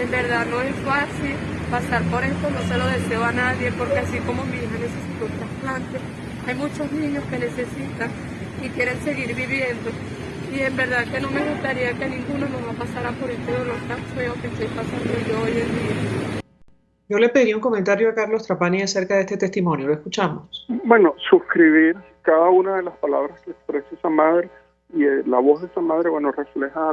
En verdad no es fácil pasar por esto, no se lo deseo a nadie, porque así como mi hija necesita un trasplante, hay muchos niños que necesitan y quieren seguir viviendo. Y en verdad que no me gustaría que ninguno nos pasara por este dolor tan feo que estoy pasando yo hoy en día. Yo le pediría un comentario a Carlos Trapani acerca de este testimonio, lo escuchamos. Bueno, suscribir cada una de las palabras que expresa esa madre y la voz de esa madre, bueno, refleja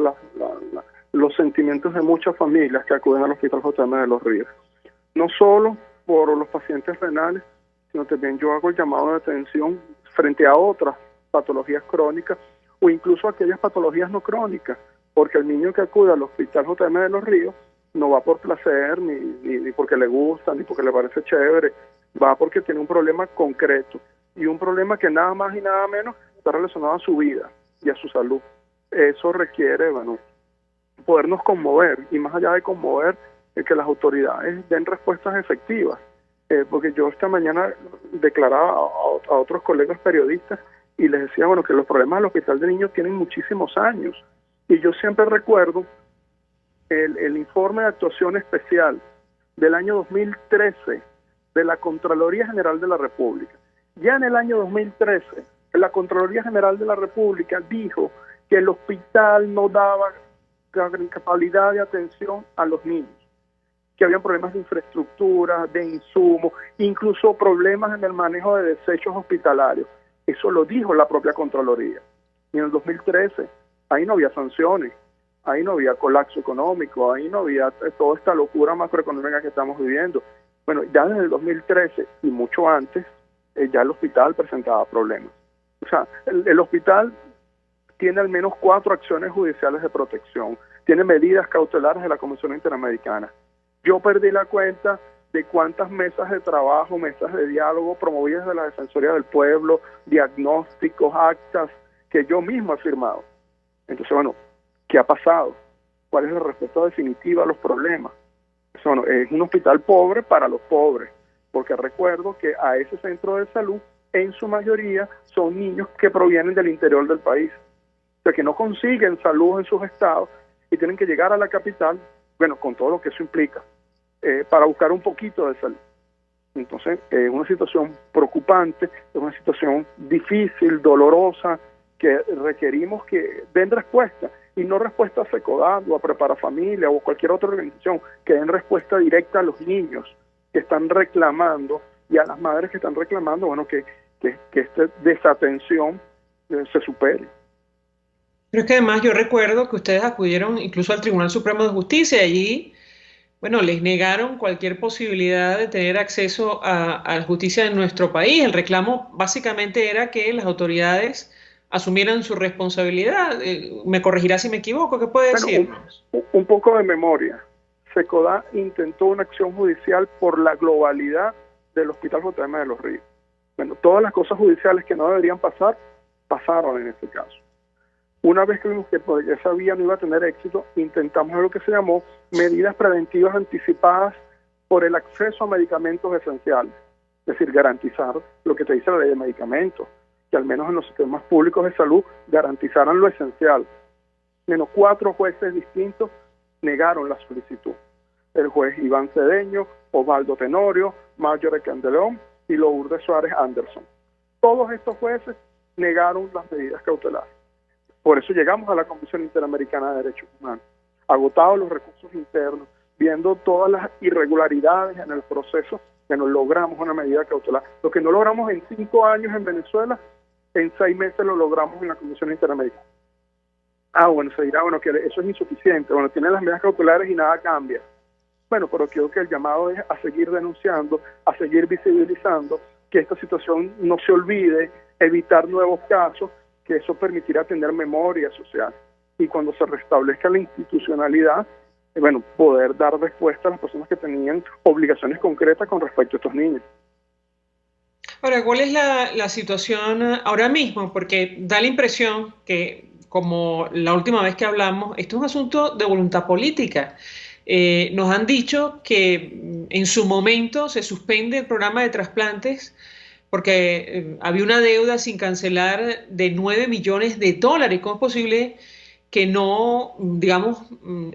los sentimientos de muchas familias que acuden al Hospital JM de Los Ríos. No solo por los pacientes renales, sino también yo hago el llamado de atención frente a otras patologías crónicas o incluso aquellas patologías no crónicas, porque el niño que acude al Hospital JM de Los Ríos no va por placer, ni porque le gusta, ni porque le parece chévere, va porque tiene un problema concreto, y un problema que nada más y nada menos está relacionado a su vida y a su salud. Eso requiere, bueno, podernos conmover, y más allá de conmover, que las autoridades den respuestas efectivas, porque yo esta mañana declaraba a otros colegas periodistas y les decía, bueno, que los problemas del Hospital de Niños tienen muchísimos años, y yo siempre recuerdo el informe de actuación especial del año 2013 de la Contraloría General de la República. Ya en el año 2013, la Contraloría General de la República dijo que el hospital no daba capacidad de atención a los niños, que habían problemas de infraestructura, de insumos, incluso problemas en el manejo de desechos hospitalarios. Eso lo dijo la propia Contraloría. Y en el 2013, ahí no había sanciones, ahí no había colapso económico, ahí no había toda esta locura macroeconómica que estamos viviendo. Bueno, ya desde el 2013 y mucho antes, ya el hospital presentaba problemas. O sea, el hospital tiene al menos 4 acciones judiciales de protección, tiene medidas cautelares de la Comisión Interamericana. Yo perdí la cuenta de cuántas mesas de trabajo, mesas de diálogo promovidas de la Defensoría del Pueblo, diagnósticos, actas que yo mismo he firmado. Entonces, bueno, ¿qué ha pasado? ¿Cuál es la respuesta definitiva a los problemas? Bueno, es un hospital pobre para los pobres, porque recuerdo que a ese centro de salud, en su mayoría, son niños que provienen del interior del país, o sea, que no consiguen salud en sus estados y tienen que llegar a la capital, bueno, con todo lo que eso implica, para buscar un poquito de salud. Entonces, es una situación preocupante, es una situación difícil, dolorosa, que requerimos que den respuesta, y no respuesta a FECODAD o a Prepara Familia o cualquier otra organización, que den respuesta directa a los niños que están reclamando y a las madres que están reclamando, bueno, que esta desatención se supere. Pero es que además yo recuerdo que ustedes acudieron incluso al Tribunal Supremo de Justicia. Allí, bueno, les negaron cualquier posibilidad de tener acceso a la justicia en nuestro país. El reclamo básicamente era que las autoridades asumieran su responsabilidad. Me corregirá si me equivoco, ¿qué puede decirnos? Un poco de memoria. FECODAD intentó una acción judicial por la globalidad del Hospital JM de los Ríos. Bueno, todas las cosas judiciales que no deberían pasar, pasaron en este caso. Una vez que vimos que esa vía no iba a tener éxito, intentamos lo que se llamó medidas preventivas anticipadas por el acceso a medicamentos esenciales. Es decir, garantizar lo que te dice la ley de medicamentos, que al menos en los sistemas públicos de salud garantizaran lo esencial. Menos 4 jueces distintos negaron la solicitud. El juez Iván Cedeño, Osvaldo Tenorio, Mayor Candeleón y Lourdes Suárez Anderson. Todos estos jueces negaron las medidas cautelares. Por eso llegamos a la Comisión Interamericana de Derechos Humanos, agotados los recursos internos, viendo todas las irregularidades en el proceso, que nos logramos una medida cautelar. Lo que no logramos en 5 años en Venezuela, en 6 meses lo logramos en la Comisión Interamericana. Bueno, se dirá, bueno, que eso es insuficiente, bueno, tienen las medidas cautelares y nada cambia. Bueno, pero creo que el llamado es a seguir denunciando, a seguir visibilizando, que esta situación no se olvide, evitar nuevos casos, que eso permitirá tener memoria social. Y cuando se restablezca la institucionalidad, bueno, poder dar respuesta a las personas que tenían obligaciones concretas con respecto a estos niños. Ahora, ¿cuál es la situación ahora mismo? Porque da la impresión que, como la última vez que hablamos, esto es un asunto de voluntad política. Nos han dicho que en su momento se suspende el programa de trasplantes porque había una deuda sin cancelar de $9 millones. ¿Cómo es posible que no, digamos,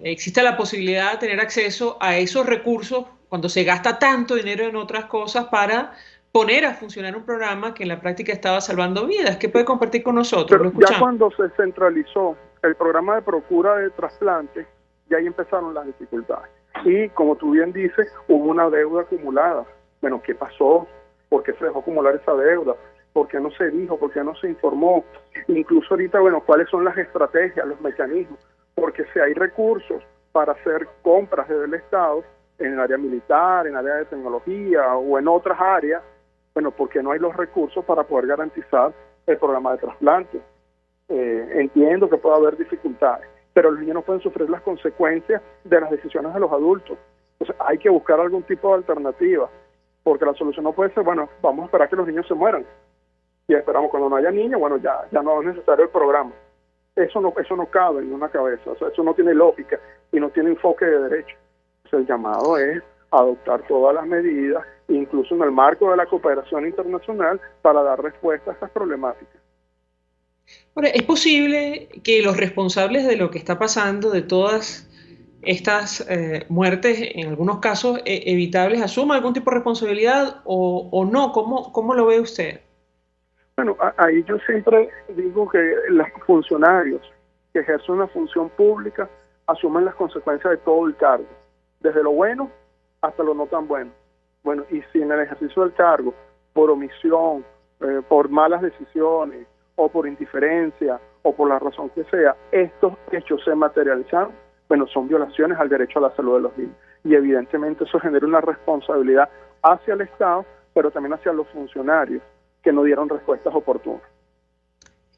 exista la posibilidad de tener acceso a esos recursos cuando se gasta tanto dinero en otras cosas para poner a funcionar un programa que en la práctica estaba salvando vidas? ¿Qué puede compartir con nosotros? Pero ya cuando se centralizó el programa de procura de trasplantes, ya ahí empezaron las dificultades. Y como tú bien dices, hubo una deuda acumulada. Bueno, ¿qué pasó? ¿Por qué se dejó acumular esa deuda? ¿Por qué no se dijo? ¿Por qué no se informó? Incluso ahorita, bueno, ¿cuáles son las estrategias, los mecanismos? Porque si hay recursos para hacer compras desde el Estado, en el área militar, en el área de tecnología o en otras áreas, bueno, ¿por qué no hay los recursos para poder garantizar el programa de trasplante? Entiendo que puede haber dificultades, pero los niños no pueden sufrir las consecuencias de las decisiones de los adultos. Entonces hay que buscar algún tipo de alternativa, porque la solución no puede ser, bueno, vamos a esperar que los niños se mueran. Y esperamos cuando no haya niños, bueno, ya no es necesario el programa. Eso no cabe en una cabeza, o sea, eso no tiene lógica y no tiene enfoque de derecho. O sea, el llamado es adoptar todas las medidas, incluso en el marco de la cooperación internacional, para dar respuesta a estas problemáticas. Ahora, ¿es posible que los responsables de lo que está pasando, de todas estas muertes, en algunos casos evitables, asuma algún tipo de responsabilidad o no? ¿Cómo lo ve usted? Bueno, ahí yo siempre digo que los funcionarios que ejercen una función pública asumen las consecuencias de todo el cargo, desde lo bueno hasta lo no tan bueno. Bueno, y si en el ejercicio del cargo, por omisión, por malas decisiones, o por indiferencia, o por la razón que sea, estos hechos se materializan, bueno, son violaciones al derecho a la salud de los niños. Y evidentemente eso genera una responsabilidad hacia el Estado, pero también hacia los funcionarios que no dieron respuestas oportunas.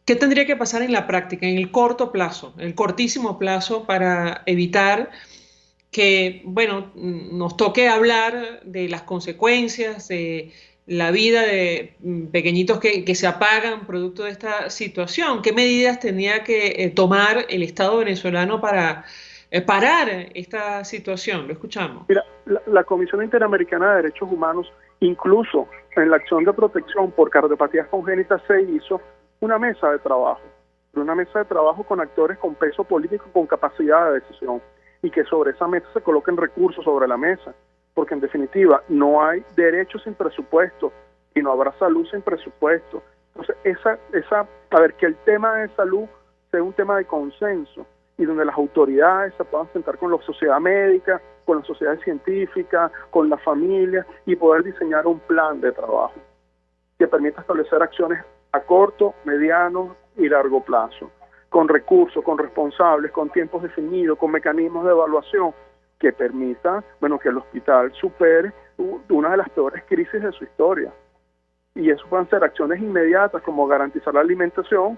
¿Qué tendría que pasar en la práctica, en el corto plazo, en el cortísimo plazo, para evitar que, bueno, nos toque hablar de las consecuencias de la vida de pequeñitos que se apagan producto de esta situación? ¿Qué medidas tendría que tomar el Estado venezolano para parar esta situación? Lo escuchamos. Mira, la Comisión Interamericana de Derechos Humanos, incluso en la acción de protección por cardiopatías congénitas, se hizo una mesa de trabajo con actores con peso político, con capacidad de decisión, y que sobre esa mesa se coloquen recursos sobre la mesa, porque en definitiva no hay derechos sin presupuesto y no habrá salud sin presupuesto. Entonces, que el tema de salud sea un tema de consenso y donde las autoridades se puedan sentar con la sociedad médica, con la sociedad científica, con la familia, y poder diseñar un plan de trabajo que permita establecer acciones a corto, mediano y largo plazo, con recursos, con responsables, con tiempos definidos, con mecanismos de evaluación que permita, que el hospital supere una de las peores crisis de su historia. Y eso pueden ser acciones inmediatas como garantizar la alimentación,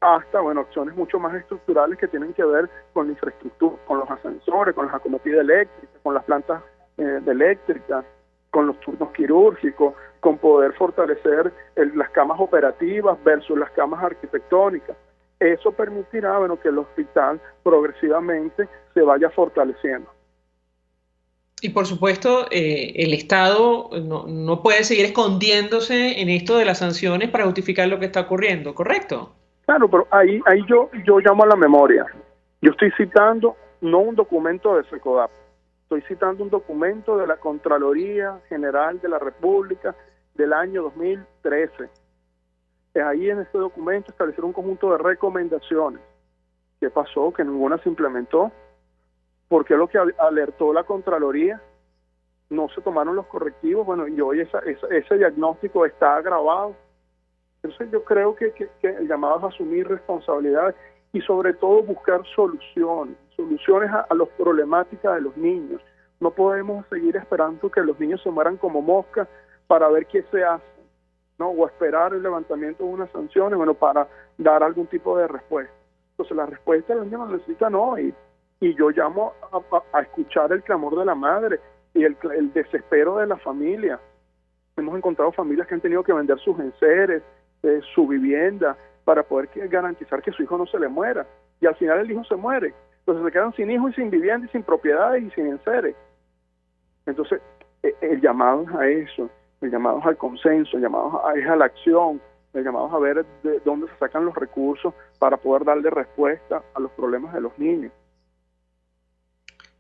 hasta acciones mucho más estructurales que tienen que ver con la infraestructura, con los ascensores, con las acometidas eléctricas, con las plantas eléctricas, con los turnos quirúrgicos, con poder fortalecer las camas operativas versus las camas arquitectónicas. Eso permitirá que el hospital progresivamente se vaya fortaleciendo. Y por supuesto, el Estado no puede seguir escondiéndose en esto de las sanciones para justificar lo que está ocurriendo, ¿correcto? Claro, pero ahí yo llamo a la memoria. Yo estoy citando no un documento de SECODAP, estoy citando un documento de la Contraloría General de la República del año 2013. Ahí en este documento establecieron un conjunto de recomendaciones. ¿Qué pasó? Que ninguna se implementó. Porque lo que alertó la Contraloría, no se tomaron los correctivos. Y hoy ese diagnóstico está agravado. Entonces yo creo que el llamado es asumir responsabilidades y sobre todo buscar soluciones a las problemáticas de los niños. No podemos seguir esperando que los niños se mueran como moscas para ver qué se hace, ¿no? O esperar el levantamiento de unas sanciones, para dar algún tipo de respuesta. Entonces la respuesta los niños necesitan hoy. Y yo llamo a escuchar el clamor de la madre y el desespero de la familia. Hemos encontrado familias que han tenido que vender sus enseres, su vivienda, para poder garantizar que su hijo no se le muera. Y al final el hijo se muere. Entonces se quedan sin hijo y sin vivienda y sin propiedades y sin enseres. Entonces el llamado es a eso, el llamado es al consenso, el llamado es a la acción, el llamado es a ver de dónde se sacan los recursos para poder darle respuesta a los problemas de los niños.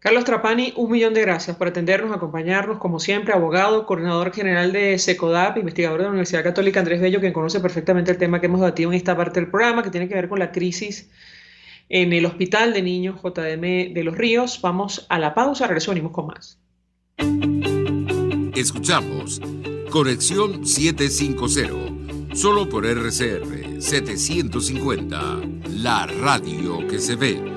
Carlos Trapani, 1.000.000 de gracias por atendernos, acompañarnos, como siempre, abogado, coordinador general de SECODAP, investigador de la Universidad Católica Andrés Bello, quien conoce perfectamente el tema que hemos debatido en esta parte del programa, que tiene que ver con la crisis en el Hospital de Niños JM de Los Ríos. Vamos a la pausa, regreso, venimos con más. Escuchamos Conexión 750, solo por RCR 750, la radio que se ve.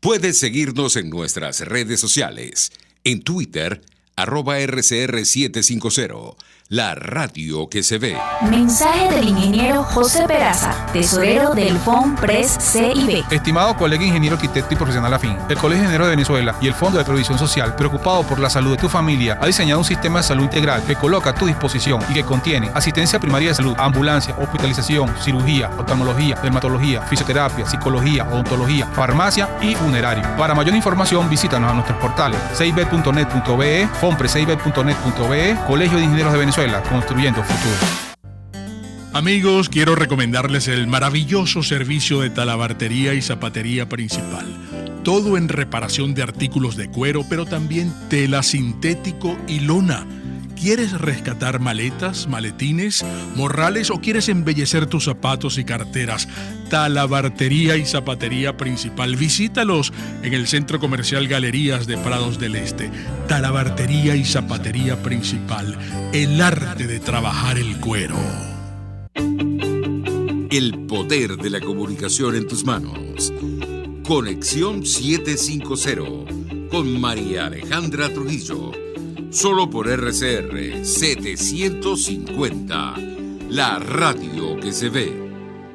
Puedes seguirnos en nuestras redes sociales. En Twitter, @RCR750, la radio que se ve. Mensaje del ingeniero José Peraza, tesorero del FONPRES CIB. Estimado colega ingeniero arquitecto y profesional afín, el Colegio de Ingenieros de Venezuela y el Fondo de Previsión Social, preocupado por la salud de tu familia, ha diseñado un sistema de salud integral que coloca a tu disposición y que contiene asistencia primaria de salud, ambulancia, hospitalización, cirugía, oftalmología, dermatología, fisioterapia, psicología, odontología, farmacia y funerario. Para mayor información, visítanos a nuestros portales cib.net.be, fonprescib.net.be, Colegio de Ingenieros de Venezuela, construyendo futuro. Amigos, quiero recomendarles el maravilloso servicio de talabartería y zapatería principal. Todo en reparación de artículos de cuero, pero también tela, sintético y lona. ¿Quieres rescatar maletas, maletines, morrales o quieres embellecer tus zapatos y carteras? Talabartería y zapatería principal. Visítalos en el Centro Comercial Galerías de Prados del Este. Talabartería y zapatería principal. El arte de trabajar el cuero. El poder de la comunicación en tus manos. Conexión 750 con María Alejandra Trujillo. Solo por RCR 750, la radio que se ve.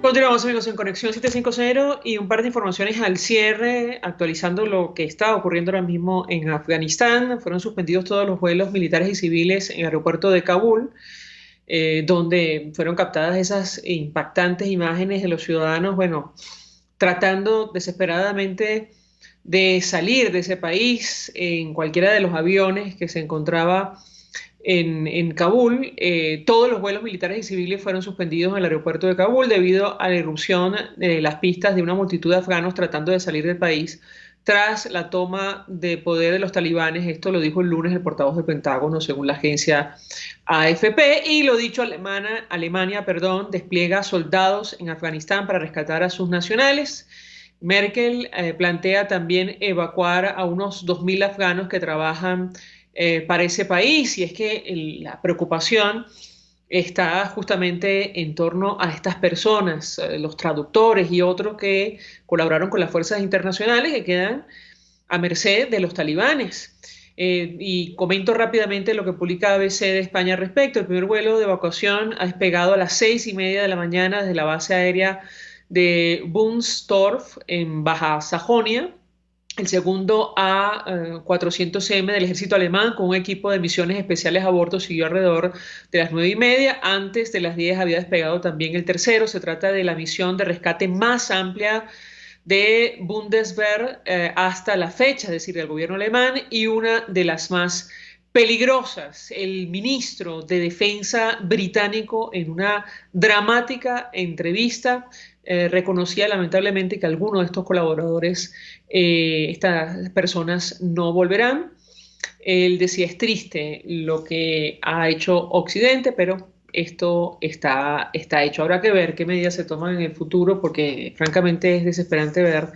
Continuamos, amigos, en Conexión 750 y un par de informaciones al cierre, actualizando lo que está ocurriendo ahora mismo en Afganistán. Fueron suspendidos todos los vuelos militares y civiles en el aeropuerto de Kabul, donde fueron captadas esas impactantes imágenes de los ciudadanos, tratando desesperadamente de salir de ese país en cualquiera de los aviones que se encontraba en Kabul. Todos los vuelos militares y civiles fueron suspendidos en el aeropuerto de Kabul debido a la irrupción de las pistas de una multitud de afganos tratando de salir del país tras la toma de poder de los talibanes. Esto lo dijo el lunes el portavoz del Pentágono, según la agencia AFP, y lo dicho, Alemania despliega soldados en Afganistán para rescatar a sus nacionales. Merkel plantea también evacuar a unos 2.000 afganos que trabajan para ese país, y es que la preocupación está justamente en torno a estas personas, los traductores y otros que colaboraron con las fuerzas internacionales que quedan a merced de los talibanes. Y comento rápidamente lo que publica ABC de España al respecto. El primer vuelo de evacuación ha despegado a las 6:30 de la mañana desde la base aérea de Bunstorf en Baja Sajonia. El segundo A400M del ejército alemán con un equipo de misiones especiales a bordo siguió alrededor de las 9:30. Antes de las 10 había despegado también el tercero. Se trata de la misión de rescate más amplia de Bundeswehr hasta la fecha, es decir, del gobierno alemán, y una de las más peligrosas. El ministro de Defensa británico, en una dramática entrevista, reconocía lamentablemente que algunos de estos colaboradores, estas personas, no volverán. Él decía: es triste lo que ha hecho Occidente, pero esto está hecho. Habrá que ver qué medidas se toman en el futuro, porque francamente es desesperante ver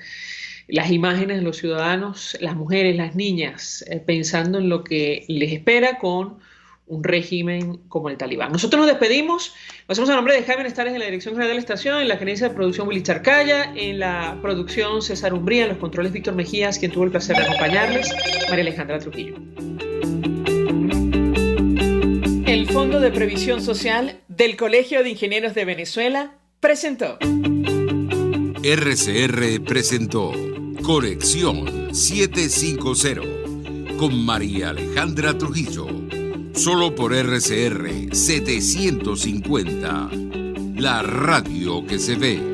las imágenes de los ciudadanos, las mujeres, las niñas, pensando en lo que les espera con un régimen como el talibán. Nosotros nos despedimos. Lo hacemos a nombre de Jaime Nestares en la dirección general de la estación, en la gerencia de producción Willy Charcaya, en la producción César Umbría, en los controles Víctor Mejías, quien tuvo el placer de acompañarles, María Alejandra Trujillo. El Fondo de Previsión Social del Colegio de Ingenieros de Venezuela presentó. RCR presentó Conexión 750 con María Alejandra Trujillo. Solo por RCR 750, la radio que se ve.